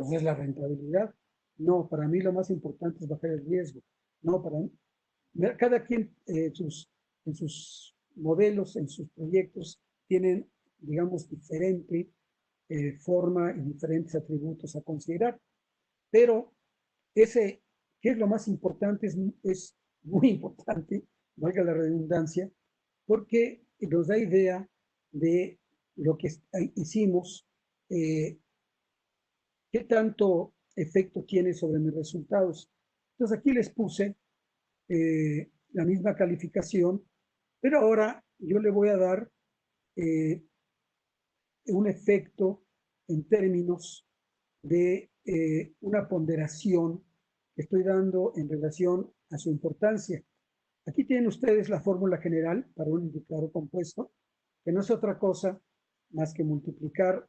pues es la rentabilidad. No, para mí lo más importante es bajar el riesgo. No, para mí, cada quien en sus modelos, en sus proyectos, tienen, digamos, diferente forma y diferentes atributos a considerar. Pero ese, ¿qué es lo más importante? Es muy importante, valga la redundancia, porque nos da idea de lo que hicimos, qué tanto efecto tiene sobre mis resultados. Entonces aquí les puse la misma calificación, pero ahora yo le voy a dar eh, un efecto en términos de una ponderación que estoy dando en relación a su importancia. Aquí tienen ustedes la fórmula general para un indicador compuesto, que no es otra cosa más que multiplicar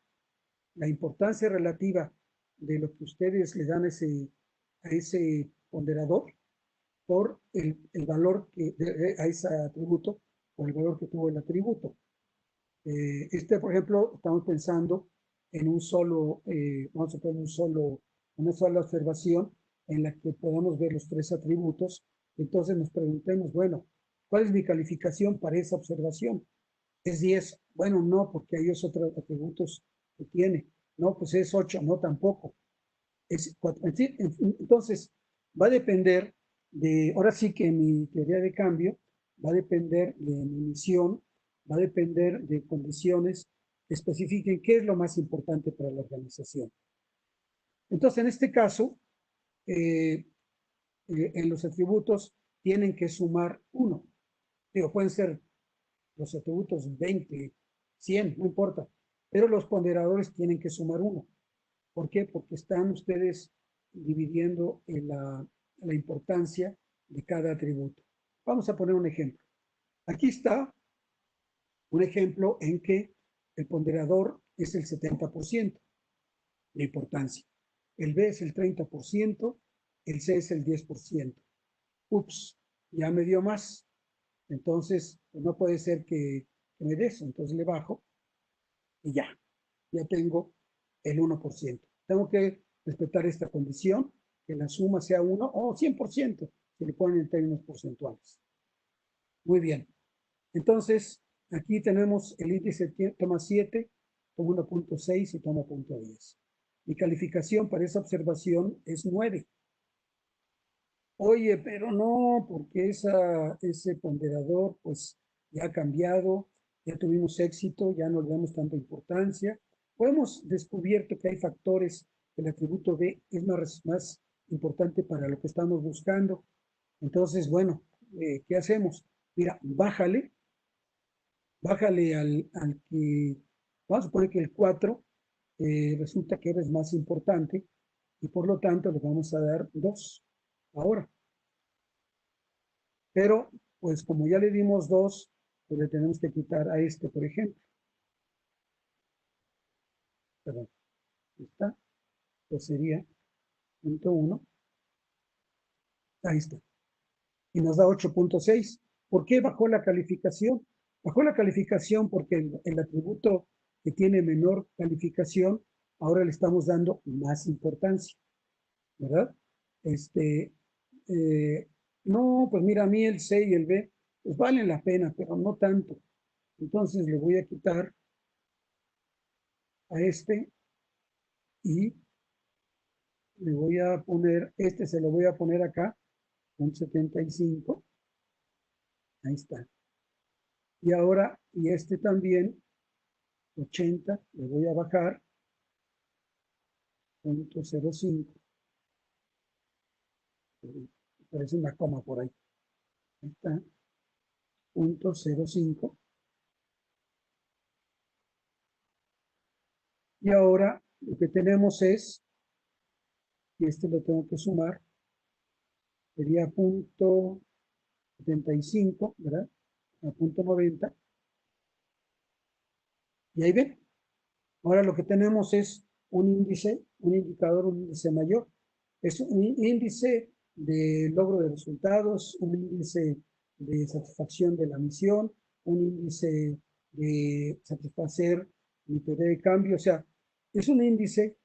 la importancia relativa de lo que ustedes le dan a ese ponderador por el valor a ese atributo, por el valor que tuvo el atributo. Por ejemplo, estamos pensando en vamos a poner una sola observación en la que podamos ver los tres atributos. Entonces nos preguntemos, bueno, ¿cuál es mi calificación para esa observación? ¿Es 10? Bueno, no, porque hay otros atributos que tiene. No, pues es 8, no tampoco. Es 4. Entonces, va a depender ahora sí que mi teoría de cambio va a depender de mi misión, va a depender de condiciones que especifiquen qué es lo más importante para la organización. Entonces, en este caso, en los atributos tienen que sumar 1. Digo, pueden ser los atributos 20, 100, no importa, pero los ponderadores tienen que sumar 1. ¿Por qué? Porque están ustedes dividiendo la importancia de cada atributo. Vamos a poner un ejemplo. Aquí está un ejemplo en que el ponderador es el 70% de importancia. El B es el 30%, el C es el 10%. Ups, ya me dio más. Entonces, pues no puede ser que me dé eso. Entonces le bajo y ya tengo el 1%. Tengo que respetar esta condición, que la suma sea 1 o 100%, si le ponen en términos porcentuales. Muy bien. Entonces, aquí tenemos el índice toma 7, toma 1.6 y toma 0.10. Mi calificación para esa observación es 9. Oye, pero no, porque ese ponderador pues ya ha cambiado, ya tuvimos éxito, ya no le damos tanta importancia. Hemos descubierto que hay factores que el atributo B es más importante para lo que estamos buscando. Entonces, bueno, ¿qué hacemos? Mira, bájale al que, vamos a suponer que el 4 resulta que es más importante y por lo tanto le vamos a dar 2 ahora. Pero, pues como ya le dimos 2, pues le tenemos que quitar a este, por ejemplo. Perdón, ahí está. Pues sería 0.1. Ahí está. Y nos da 8.6. ¿Por qué bajó la calificación? Bajó la calificación porque el atributo que tiene menor calificación, ahora le estamos dando más importancia, ¿verdad? Eh, no, pues mira, a mí el C y el B, pues valen la pena, pero no tanto. Entonces le voy a quitar a este y le voy a poner, se lo voy a poner acá, un 75. Ahí está. Y ahora, y este también, 80, le voy a bajar, 0.05. Parece una coma por ahí. Ahí está, 0.05. Y ahora lo que tenemos es, y este lo tengo que sumar, sería 0.75, ¿verdad? A 0.90. Y ahí ven. Ahora lo que tenemos es un indicador, un índice mayor. Es un índice de logro de resultados, un índice de satisfacción de la misión, un índice de satisfacer mi teoría de cambio. O sea, es un índice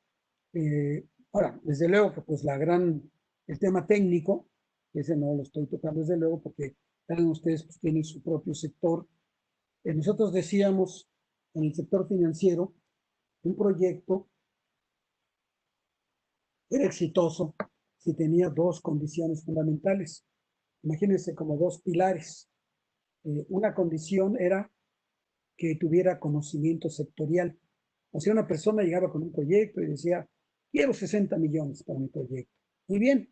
Ahora, desde luego que pues el tema técnico, ese no lo estoy tocando desde luego porque cada uno de ustedes pues, tienen su propio sector. Nosotros decíamos en el sector financiero, un proyecto era exitoso si tenía dos condiciones fundamentales. Imagínense como dos pilares. Una condición era que tuviera conocimiento sectorial. O sea, una persona llegaba con un proyecto y decía, quiero 60 millones para mi proyecto. Muy bien,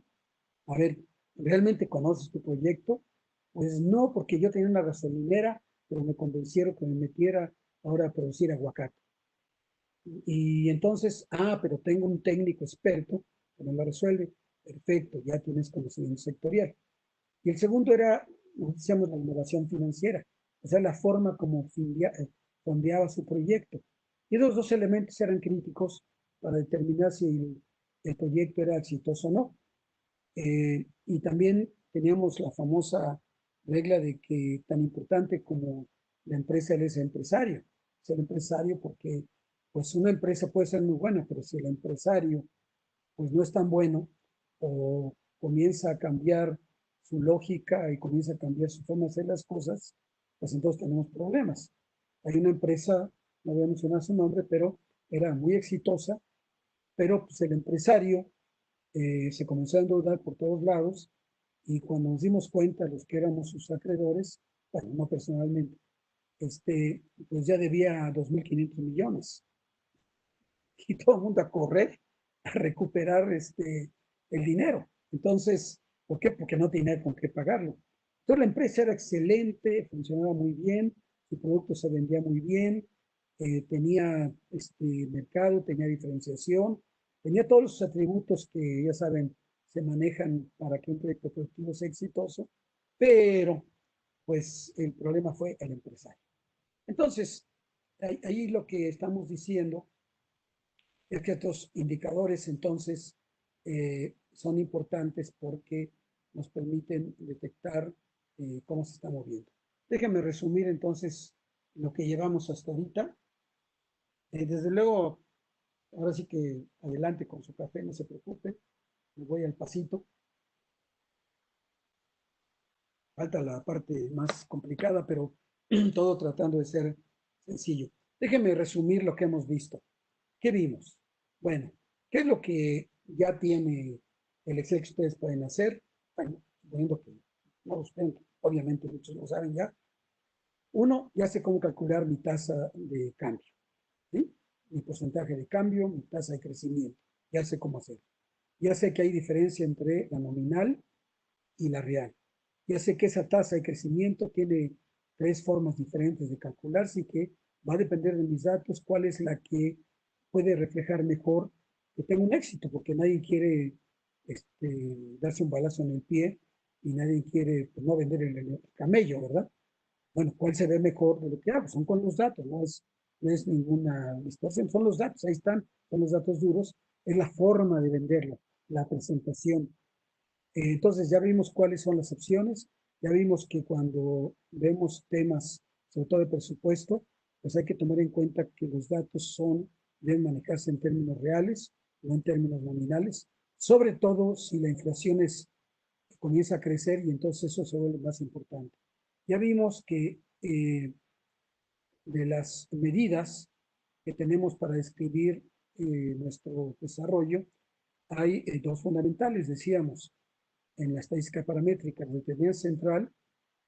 a ver, ¿realmente conoces tu proyecto? Pues no, porque yo tenía una gasolinera, pero me convencieron que me metiera ahora a producir aguacate. Y entonces, pero tengo un técnico experto que me lo resuelve. Perfecto, ya tienes conocimiento sectorial. Y el segundo era, decíamos, la innovación financiera, o sea, la forma como fondeaba su proyecto. Y esos dos elementos eran críticos para determinar si el proyecto era exitoso o no. Y también teníamos la famosa regla de que tan importante como la empresa, él es el empresario. Es el empresario porque pues una empresa puede ser muy buena, pero si el empresario pues no es tan bueno o comienza a cambiar su lógica y comienza a cambiar su forma de hacer las cosas, pues entonces tenemos problemas. Hay una empresa, no voy a mencionar su nombre, pero era muy exitosa, pero pues el empresario se comenzó a endeudar por todos lados y cuando nos dimos cuenta los que éramos sus acreedores, bueno, no personalmente, pues ya debía 2.500 millones y todo el mundo a correr a recuperar el dinero. Entonces, ¿por qué? Porque no tenía con qué pagarlo. Entonces la empresa era excelente, funcionaba muy bien, su producto se vendía muy bien, tenía mercado, tenía diferenciación, tenía todos los atributos que ya saben se manejan para que un proyecto productivo sea exitoso, pero pues el problema fue el empresario. Entonces, ahí lo que estamos diciendo es que estos indicadores entonces son importantes porque nos permiten detectar cómo se está moviendo. Déjenme resumir entonces lo que llevamos hasta ahorita. Desde luego, ahora sí que adelante con su café, no se preocupe, me voy al pasito. Falta la parte más complicada, pero todo tratando de ser sencillo. Déjenme resumir lo que hemos visto. ¿Qué vimos? Bueno, ¿qué es lo que ya tiene el Excel que ustedes pueden hacer? Bueno, suponiendo que no lo saben, obviamente muchos lo saben ya. Uno, ya sé cómo calcular mi tasa de cambio, ¿sí? Mi porcentaje de cambio, mi tasa de crecimiento. Ya sé cómo hacerlo. Ya sé que hay diferencia entre la nominal y la real. Ya sé que esa tasa de crecimiento tiene tres formas diferentes de calcularse y que va a depender de mis datos cuál es la que puede reflejar mejor que tenga un éxito, porque nadie quiere darse un balazo en el pie y nadie quiere pues, no vender el camello, ¿verdad? Bueno, ¿cuál se ve mejor de lo que hago? Son con los datos, no es ninguna distorsión, son los datos, ahí están, son los datos duros, es la forma de venderlo, la presentación. Entonces ya vimos cuáles son las opciones, ya vimos que cuando vemos temas, sobre todo de presupuesto, pues hay que tomar en cuenta que los datos deben manejarse en términos reales, no en términos nominales, sobre todo si la inflación comienza a crecer y entonces eso se vuelve más importante. Ya vimos que de las medidas que tenemos para describir nuestro desarrollo, hay dos fundamentales, decíamos, en la estadística paramétrica, la de tendencia central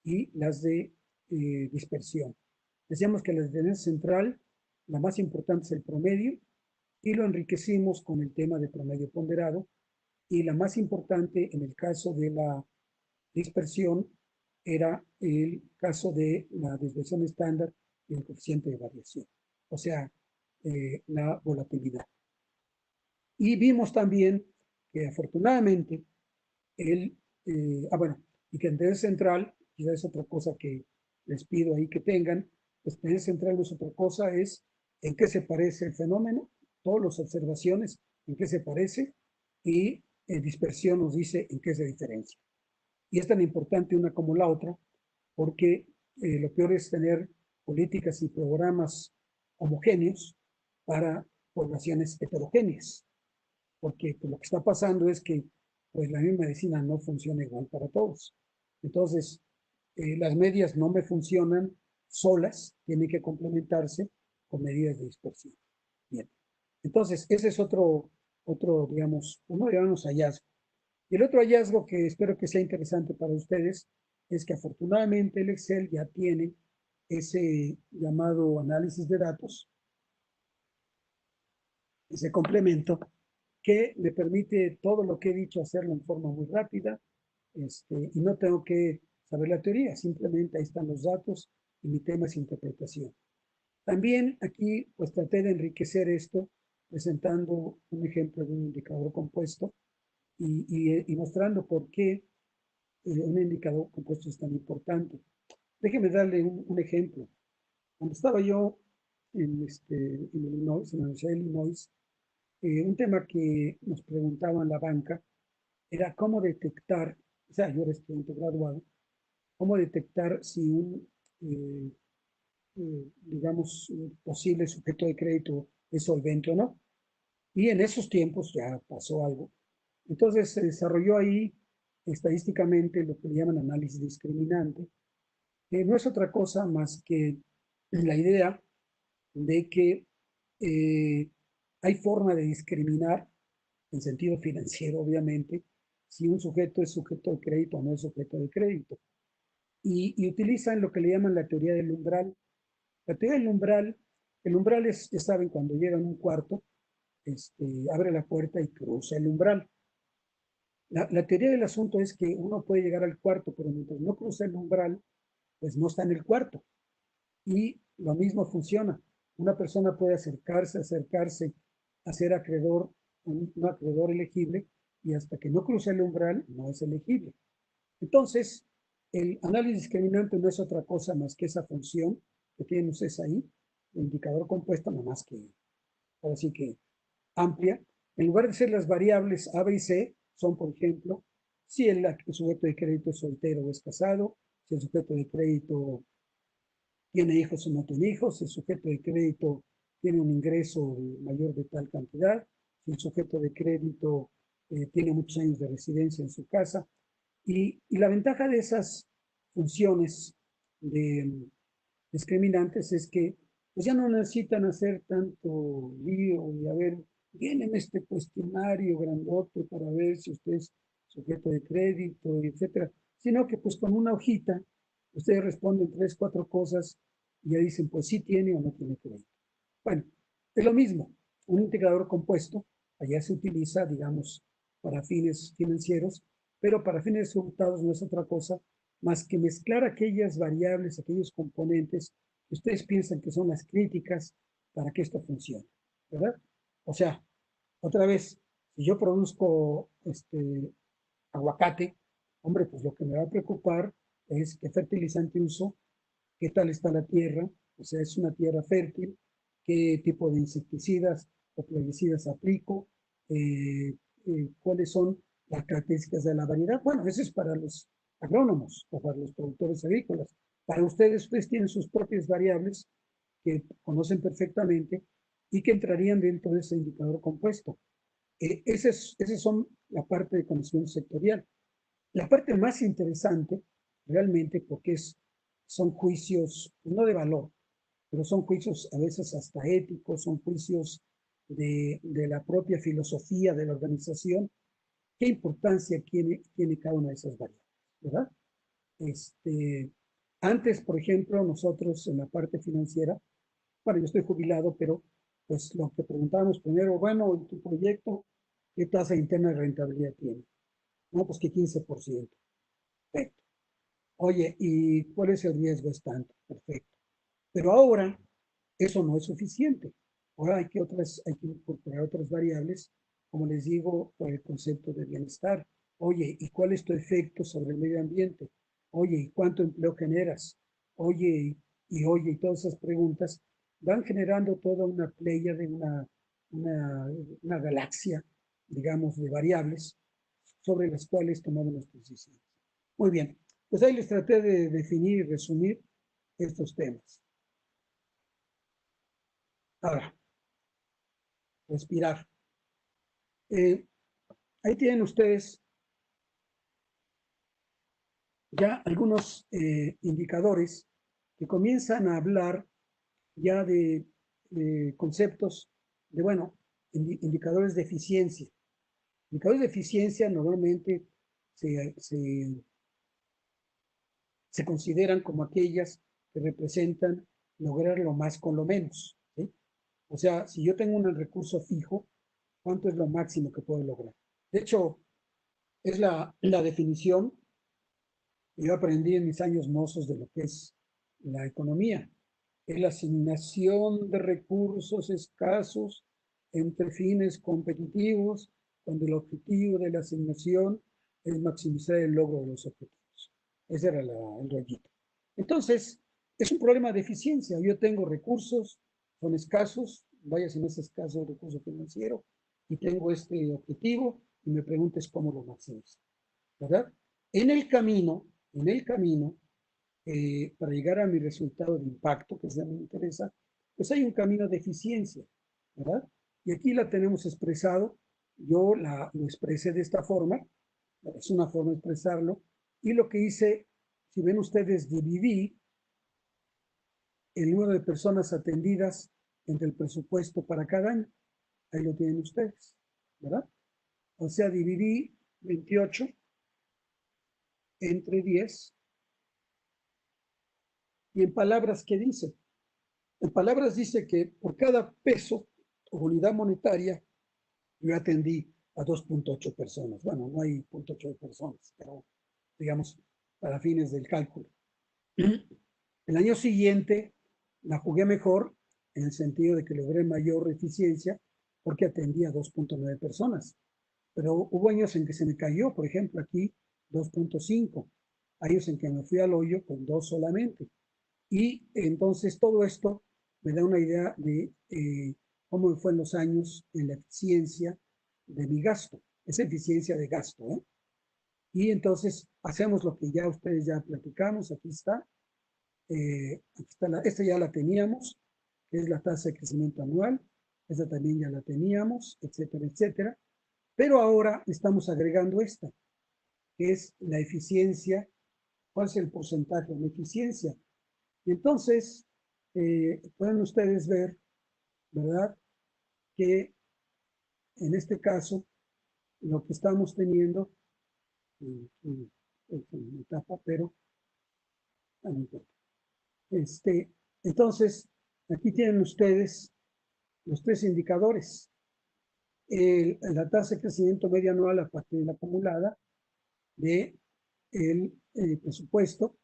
y las de dispersión. Decíamos que la de tendencia central, la más importante es el promedio, y lo enriquecimos con el tema de promedio ponderado, y la más importante en el caso de la dispersión era el caso de la desviación estándar y el coeficiente de variación, o sea, la volatilidad. Y vimos también que afortunadamente bueno, y que en tendencia central, quizás es otra cosa que les pido ahí que tengan, pues tendencia central no es otra cosa, es en qué se parece el fenómeno, todas las observaciones, en qué se parece, y dispersión nos dice en qué se diferencia. Y es tan importante una como la otra, porque lo peor es tener políticas y programas homogéneos para poblaciones heterogéneas. porque pues, lo que está pasando es que pues, la misma medicina no funciona igual para todos. Entonces, las medias no me funcionan solas, tienen que complementarse con medidas de dispersión. Bien. Entonces, ese es digamos, uno de los hallazgos. Y el otro hallazgo que espero que sea interesante para ustedes es que afortunadamente el Excel ya tiene ese llamado análisis de datos, ese complemento que me permite todo lo que he dicho hacerlo en forma muy rápida, y no tengo que saber la teoría, simplemente ahí están los datos y mi tema es interpretación. También aquí pues traté de enriquecer esto presentando un ejemplo de un indicador compuesto y mostrando por qué un indicador compuesto es tan importante. Déjeme darle un ejemplo. Cuando estaba yo en Illinois, en la Universidad de Illinois, un tema que nos preguntaba en la banca era cómo detectar, o sea, yo era estudiante graduado, cómo detectar si eh, digamos, un posible sujeto de crédito es solvente o no. Y en esos tiempos ya pasó algo. Entonces se desarrolló ahí estadísticamente lo que le llaman análisis discriminante, que no es otra cosa más que la idea de que eh, hay forma de discriminar, en sentido financiero obviamente, si un sujeto es sujeto de crédito o no es sujeto de crédito. Y utilizan lo que le llaman la teoría del umbral. La teoría del umbral, el umbral es, ya saben, cuando llegan a un cuarto, abre la puerta y cruza el umbral. La teoría del asunto es que uno puede llegar al cuarto, pero mientras no cruza el umbral, pues no está en el cuarto. Y lo mismo funciona. Una persona puede acercarse a ser acreedor, un acreedor elegible, y hasta que no cruce el umbral, no es elegible. Entonces, el análisis discriminante no es otra cosa más que esa función que tienen ustedes ahí, el indicador compuesto, nada más que, ahora sí que amplia. En lugar de ser las variables A, B y C, son, por ejemplo, si el sujeto de crédito es soltero o es casado, si el sujeto de crédito tiene hijos o no tiene hijos, si el sujeto de crédito tiene un ingreso mayor de tal cantidad, si el sujeto de crédito tiene muchos años de residencia en su casa. Y la ventaja de esas funciones de discriminantes es que pues ya no necesitan hacer tanto lío y a ver, vienen este cuestionario grandote para ver si usted es sujeto de crédito, etcétera, sino que pues con una hojita ustedes responden 3, 4 cosas y ya dicen pues sí tiene o no tiene crédito. Bueno, es lo mismo, un integrador compuesto, allá se utiliza, digamos, para fines financieros, pero para fines de resultados no es otra cosa más que mezclar aquellas variables, aquellos componentes que ustedes piensan que son las críticas para que esto funcione, ¿verdad? O sea, otra vez, si yo produzco aguacate, hombre, pues lo que me va a preocupar es qué fertilizante uso, qué tal está la tierra, o sea, es una tierra fértil, qué tipo de insecticidas o plaguicidas aplico, cuáles son las características de la variedad. Bueno, eso es para los agrónomos o para los productores agrícolas. Para ustedes tienen sus propias variables que conocen perfectamente y que entrarían dentro de ese indicador compuesto. Esas son la parte de conocimiento sectorial. La parte más interesante, realmente, porque son juicios, no de valor, pero son juicios a veces hasta éticos, son juicios de la propia filosofía de la organización, qué importancia tiene cada una de esas variables, ¿verdad? Este, Antes, por ejemplo, nosotros en la parte financiera, bueno, yo estoy jubilado, pero pues lo que preguntábamos primero, bueno, en tu proyecto, ¿qué tasa interna de rentabilidad tiene? No, pues que 15%. Perfecto. Oye, ¿y cuál es el riesgo? Es tanto. Perfecto. Pero ahora eso no es suficiente. Ahora hay que incorporar otras variables, como les digo, por el concepto de bienestar. Oye, ¿y cuál es tu efecto sobre el medio ambiente? Oye, ¿y cuánto empleo generas? Oye, y todas esas preguntas van generando toda una playa de una galaxia, digamos, de variables sobre las cuales tomamos nuestras decisiones. Muy bien, pues ahí les traté de definir y resumir estos temas. Ahora, respirar. Ahí tienen ustedes ya algunos indicadores que comienzan a hablar ya de conceptos de, bueno, indicadores de eficiencia. Indicadores de eficiencia normalmente se consideran como aquellas que representan lograr lo más con lo menos, ¿sí? O sea, si yo tengo un recurso fijo, ¿cuánto es lo máximo que puedo lograr? De hecho, es la definición que yo aprendí en mis años mozos de lo que es la economía. Es la asignación de recursos escasos entre fines competitivos, cuando el objetivo de la asignación es maximizar el logro de los objetivos. Ese era el rollito. Entonces, es un problema de eficiencia. Yo tengo recursos, son escasos, vaya si no es escaso el recurso financiero, y tengo este objetivo, y me preguntes cómo lo maximizo, ¿verdad? En el camino, para llegar a mi resultado de impacto, que es lo que me interesa, pues hay un camino de eficiencia, ¿verdad? Y aquí la tenemos expresado, yo lo expresé de esta forma, es una forma de expresarlo, y lo que hice, si ven ustedes, dividí el número de personas atendidas entre el presupuesto para cada año. Ahí lo tienen ustedes, ¿verdad? O sea, dividí 28 entre 10. ¿Y en palabras qué dice? En palabras dice que por cada peso o unidad monetaria yo atendí a 2.8 personas. Bueno, no hay 0.8 personas, pero digamos, para fines del cálculo. El año siguiente la jugué mejor en el sentido de que logré mayor eficiencia porque atendí a 2.9 personas. Pero hubo años en que se me cayó, por ejemplo, aquí 2.5. Años en que me fui al hoyo con 2 solamente. Y entonces todo esto me da una idea de cómo me fue en los años en la eficiencia de mi gasto. Es eficiencia de gasto, ¿eh? Y entonces hacemos lo que ya ustedes ya platicamos. Aquí está. Esta ya la teníamos, que es la tasa de crecimiento anual. Esta también ya la teníamos, etcétera, etcétera. Pero ahora estamos agregando esta, que es la eficiencia. ¿Cuál es el porcentaje de la eficiencia? Y entonces, pueden ustedes ver, ¿verdad? Que en este caso, lo que estamos teniendo, en etapa, pero, no importa. Entonces, aquí tienen ustedes los 3 indicadores. La tasa de crecimiento media anual a partir de la acumulada de el presupuesto,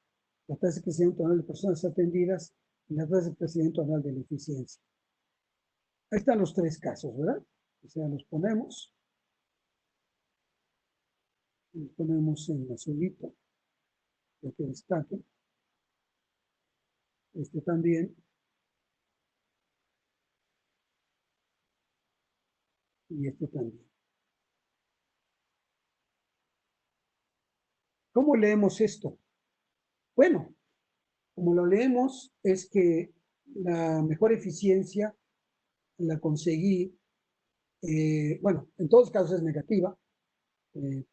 la tasa de crecimiento anual de personas atendidas y la tasa de crecimiento anual de la eficiencia. Ahí están los 3 casos, ¿verdad? O sea, los ponemos en azulito, lo que destaque. Este también. Y este también. ¿Cómo leemos esto? Bueno, como lo leemos es que la mejor eficiencia la conseguí, bueno, en todos casos es negativa,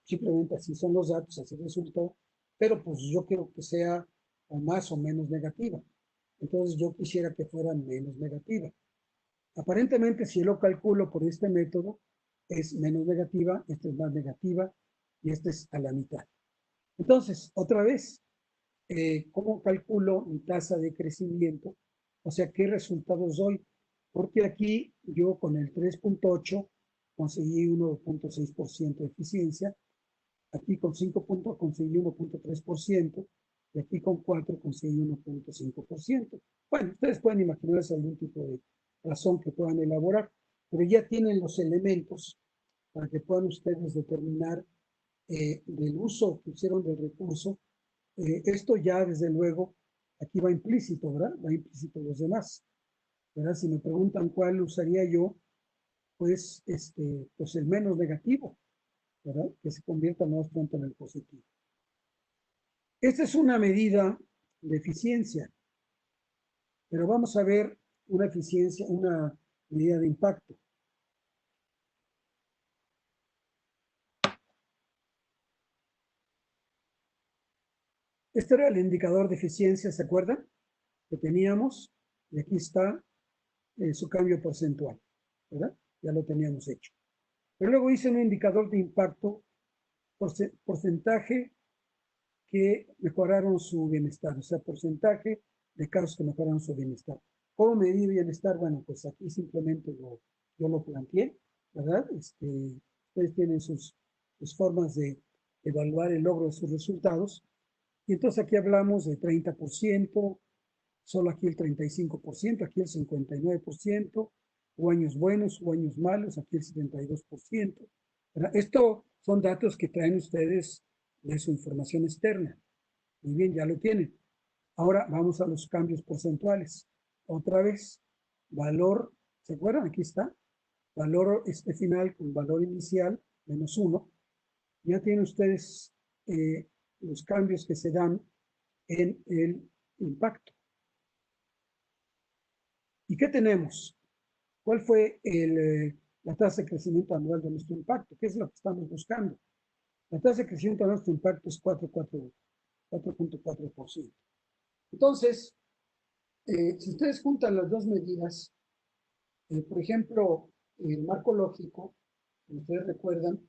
simplemente así son los datos, así resultó, pero pues yo quiero que sea o más o menos negativa. Entonces yo quisiera que fuera menos negativa. Aparentemente, si yo lo calculo por este método, es menos negativa, esta es más negativa y esta es a la mitad. Entonces, otra vez, ¿cómo calculo mi tasa de crecimiento? O sea, ¿qué resultados doy? Porque aquí yo con el 3.8 conseguí 1.6% de eficiencia, aquí con 5 puntos conseguí 1.3% y aquí con 4 conseguí 1.5%. Bueno, ustedes pueden imaginarse algún tipo de razón que puedan elaborar, pero ya tienen los elementos para que puedan ustedes determinar del uso que hicieron del recurso. Esto ya, desde luego, aquí va implícito, ¿verdad? Va implícito los demás, ¿verdad? Si me preguntan cuál usaría yo, pues, pues el menos negativo, ¿verdad? Que se convierta más pronto en el positivo. Esta es una medida de eficiencia, pero vamos a ver una medida de impacto. Este era el indicador de eficiencia, ¿se acuerdan? Que teníamos, y aquí está su cambio porcentual, ¿verdad? Ya lo teníamos hecho. Pero luego hice un indicador de impacto, porcentaje que mejoraron su bienestar, o sea, porcentaje de casos que mejoraron su bienestar. ¿Cómo medir bienestar? Bueno, pues aquí simplemente yo lo planteé, ¿verdad? Ustedes tienen sus formas de evaluar el logro de sus resultados. Y entonces aquí hablamos de 30%, solo aquí el 35%, aquí el 59%, o años buenos o años malos, aquí el 72%. ¿Verdad? Esto son datos que traen ustedes de su información externa. Muy bien, ya lo tienen. Ahora vamos a los cambios porcentuales. Otra vez, valor, ¿se acuerdan? Aquí está. Valor final con valor inicial, menos 1. Ya tienen ustedes los cambios que se dan en el impacto. ¿Y qué tenemos? ¿Cuál fue la tasa de crecimiento anual de nuestro impacto? ¿Qué es lo que estamos buscando? La tasa de crecimiento de nuestro impacto es 4.4%. Entonces, si ustedes juntan las dos medidas, por ejemplo, el marco lógico, como ustedes recuerdan,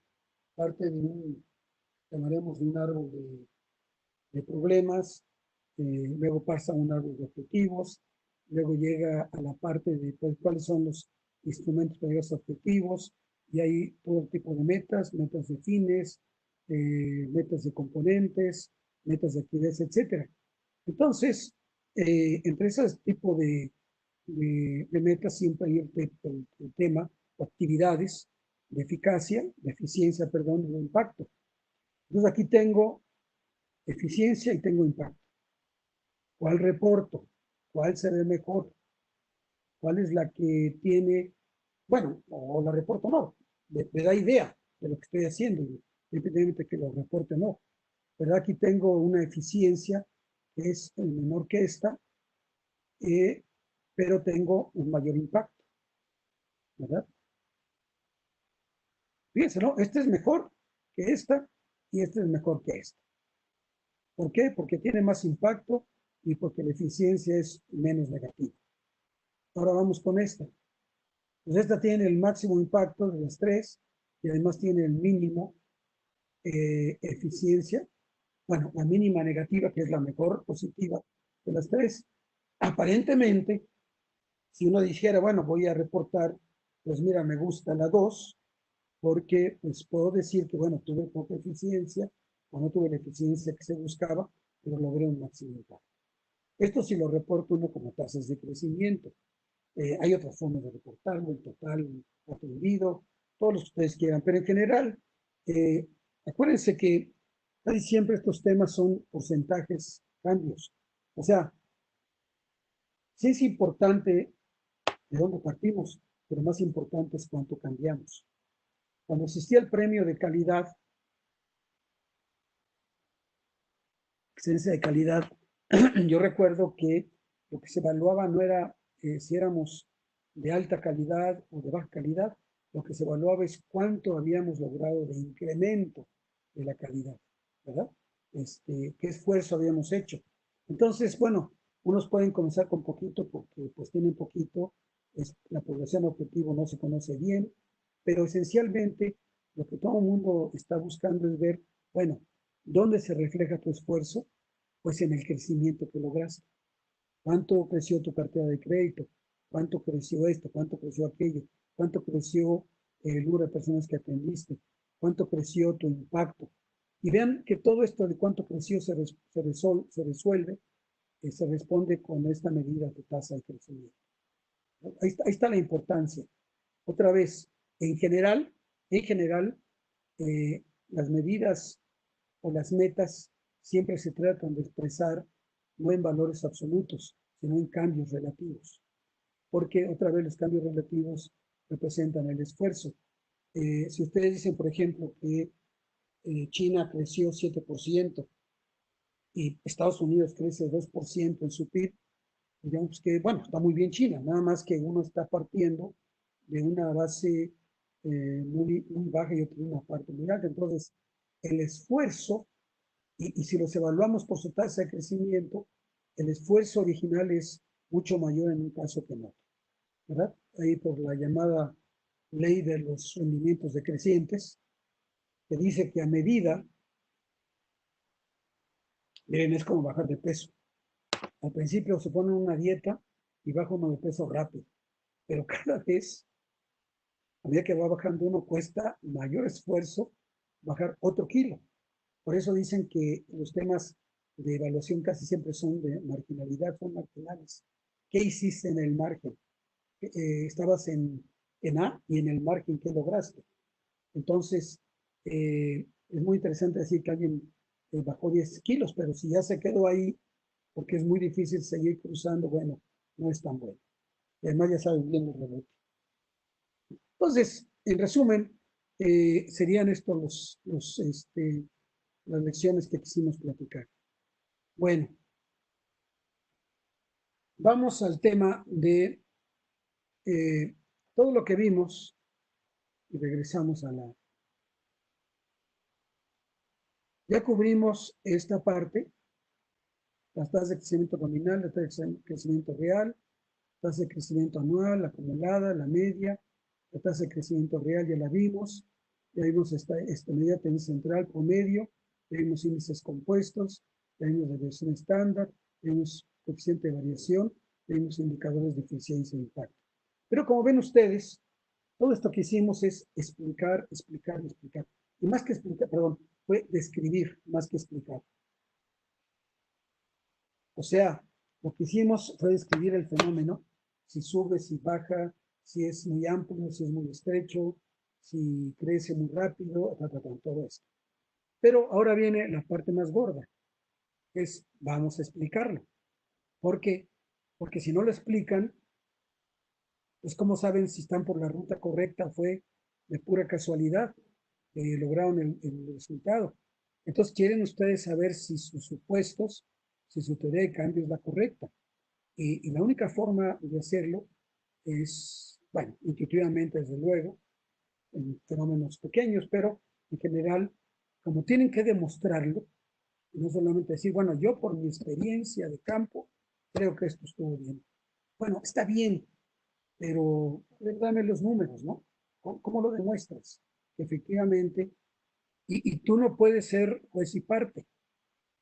parte de llamaremos de un árbol de problemas, luego pasa a un árbol de objetivos, luego llega a la parte de pues, cuáles son los instrumentos para llegar a esos objetivos, y hay todo tipo de metas, metas de fines, metas de componentes, metas de actividades, etc. Entonces, entre ese tipo de metas siempre hay el tema o actividades de eficacia, de eficiencia, perdón, de impacto. Entonces aquí tengo eficiencia y tengo impacto. ¿Cuál reporto? ¿Cuál se ve mejor? ¿Cuál es la que tiene, bueno, o la reporto no, me da idea de lo que estoy haciendo, independientemente que lo reporte o no. Pero aquí tengo una eficiencia que es menor que esta, pero tengo un mayor impacto, ¿verdad? Fíjense, ¿no? Este es mejor que esta y este es mejor que esta. ¿Por qué? Porque tiene más impacto y porque la eficiencia es menos negativa. Ahora vamos con esta. Pues esta tiene el máximo impacto de las tres y además tiene el mínimo eficiencia. Bueno, la mínima negativa, que es la mejor positiva de las tres. Aparentemente, si uno dijera, bueno, voy a reportar, pues mira, me gusta la 2, porque pues puedo decir que, bueno, tuve poca eficiencia o no tuve la eficiencia que se buscaba, pero logré un máximo impacto. Esto sí lo reporta uno como tasas de crecimiento. Hay otras formas de reportarlo, el total aprendido, todos los que ustedes quieran, pero en general, eh, acuérdense que casi siempre estos temas son porcentajes, cambios. O sea, sí es importante de dónde partimos, pero más importante es cuánto cambiamos. Cuando existía el premio de calidad, excelencia de calidad, yo recuerdo que lo que se evaluaba no era si éramos de alta calidad o de baja calidad, lo que se evaluaba es cuánto habíamos logrado de incremento de la calidad, ¿verdad? Qué esfuerzo habíamos hecho. Entonces, bueno, unos pueden comenzar con poquito porque pues tienen poquito, la población objetivo no se conoce bien, pero esencialmente lo que todo el mundo está buscando es ver, bueno, ¿dónde se refleja tu esfuerzo? Pues en el crecimiento que lograste. ¿Cuánto creció tu cartera de crédito? ¿Cuánto creció esto? ¿Cuánto creció aquello? ¿Cuánto creció el número de personas que atendiste? ¿Cuánto creció tu impacto? Y vean que todo esto de cuánto creció se resuelve, se responde con esta medida de tasa de crecimiento. Ahí está la importancia. Otra vez, en general, las medidas o las metas siempre se tratan de expresar no en valores absolutos, sino en cambios relativos. Porque otra vez los cambios relativos representan el esfuerzo. Si ustedes dicen, por ejemplo, que China creció 7% y Estados Unidos crece 2% en su PIB, digamos que, bueno, está muy bien China, nada más que uno está partiendo de una base muy baja y otra una parte muy alta. Entonces, el esfuerzo Y si los evaluamos por su tasa de crecimiento, el esfuerzo original es mucho mayor en un caso que en otro, ¿verdad? Ahí por la llamada ley de los rendimientos decrecientes, que dice que a medida, miren, es como bajar de peso. Al principio se pone una dieta y baja uno de peso rápido, pero cada vez, a medida que va bajando uno, cuesta mayor esfuerzo bajar otro kilo. Por eso dicen que los temas de evaluación casi siempre son de marginalidad, son marginales. ¿Qué hiciste en el margen? Estabas en A y en el margen, ¿qué lograste? Entonces, es muy interesante decir que alguien bajó 10 kilos, pero si ya se quedó ahí, porque es muy difícil seguir cruzando, bueno, no es tan bueno. Y además ya sabes bien el rebote. Entonces, en resumen, serían estos las lecciones que quisimos platicar. Bueno, vamos al tema de todo lo que vimos y regresamos a la... Ya cubrimos esta parte, las tasas de crecimiento nominal, la tasa de crecimiento real, tasa de crecimiento anual, la acumulada, la media, la tasa de crecimiento real ya la vimos, ya vimos esta media tendencia central, promedio, ya vimos índices compuestos, ya vimos desviación estándar, ya vimos coeficiente de variación, ya vimos indicadores de eficiencia e impacto. Pero como ven ustedes, todo esto que hicimos es explicar, explicar, explicar. Y más que explicar, perdón, fue describir más que explicar. O sea, lo que hicimos fue describir el fenómeno, si sube, si baja, si es muy amplio, si es muy estrecho, si crece muy rápido, todo esto. Pero ahora viene la parte más gorda, que es vamos a explicarlo. ¿Por qué? Porque si no lo explican, pues cómo saben si están por la ruta correcta, fue de pura casualidad que lograron el resultado. Entonces quieren ustedes saber si sus supuestos, si su teoría de cambio es la correcta. Y la única forma de hacerlo es, bueno, intuitivamente desde luego, en fenómenos pequeños, pero en general, como tienen que demostrarlo, no solamente decir, bueno, yo por mi experiencia de campo, creo que esto estuvo bien. Bueno, está bien, pero dame los números, ¿no? ¿Cómo lo demuestras? Que efectivamente, y tú no puedes ser juez y parte.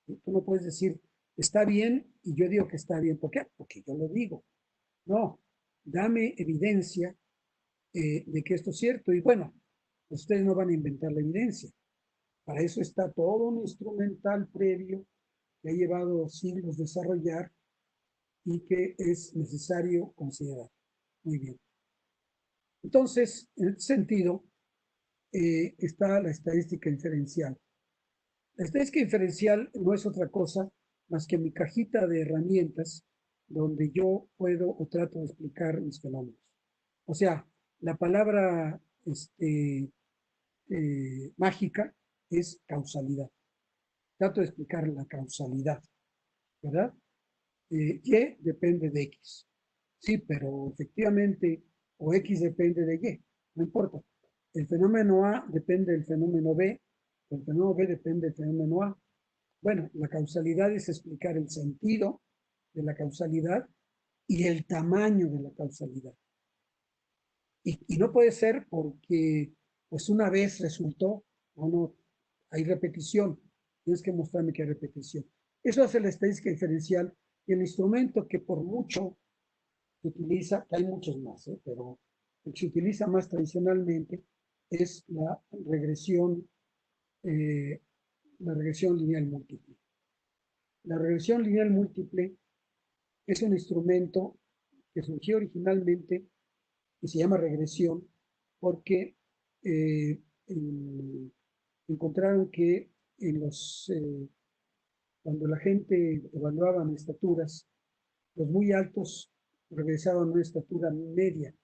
Tú no puedes decir, está bien, y yo digo que está bien. ¿Por qué? Porque yo lo digo. No, dame evidencia de que esto es cierto. Y bueno, ustedes no van a inventar la evidencia. Para eso está todo un instrumental previo que ha llevado siglos desarrollar y que es necesario considerar. Muy bien. Entonces, en este sentido, está la estadística inferencial. La estadística inferencial no es otra cosa más que mi cajita de herramientas donde yo puedo o trato de explicar mis fenómenos. O sea, la palabra mágica es causalidad. Trato de explicar la causalidad, ¿verdad? Y depende de X. Sí, pero efectivamente, o X depende de Y, no importa. El fenómeno A depende del fenómeno B, el fenómeno B depende del fenómeno A. Bueno, la causalidad es explicar el sentido de la causalidad y el tamaño de la causalidad. Y no puede ser porque, pues una vez resultó, o no, hay repetición. Tienes que mostrarme que hay repetición. Eso hace la estadística diferencial y el instrumento que por mucho se utiliza, que hay muchos más, pero el que se utiliza más tradicionalmente es eh, la regresión lineal múltiple. La regresión lineal múltiple es un instrumento que surgió originalmente y se llama regresión porque eh, encontraron que cuando la gente evaluaba estaturas, los muy altos regresaban a una estatura media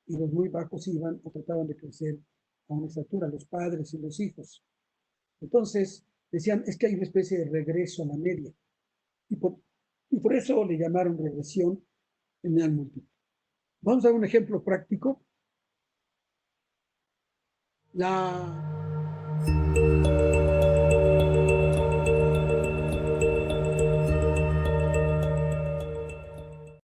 y los muy bajos iban o trataban de crecer a una estatura, los padres y los hijos. Entonces decían, es que hay una especie de regreso a la media. Y por eso le llamaron regresión lineal múltiple. Vamos a dar un ejemplo práctico. La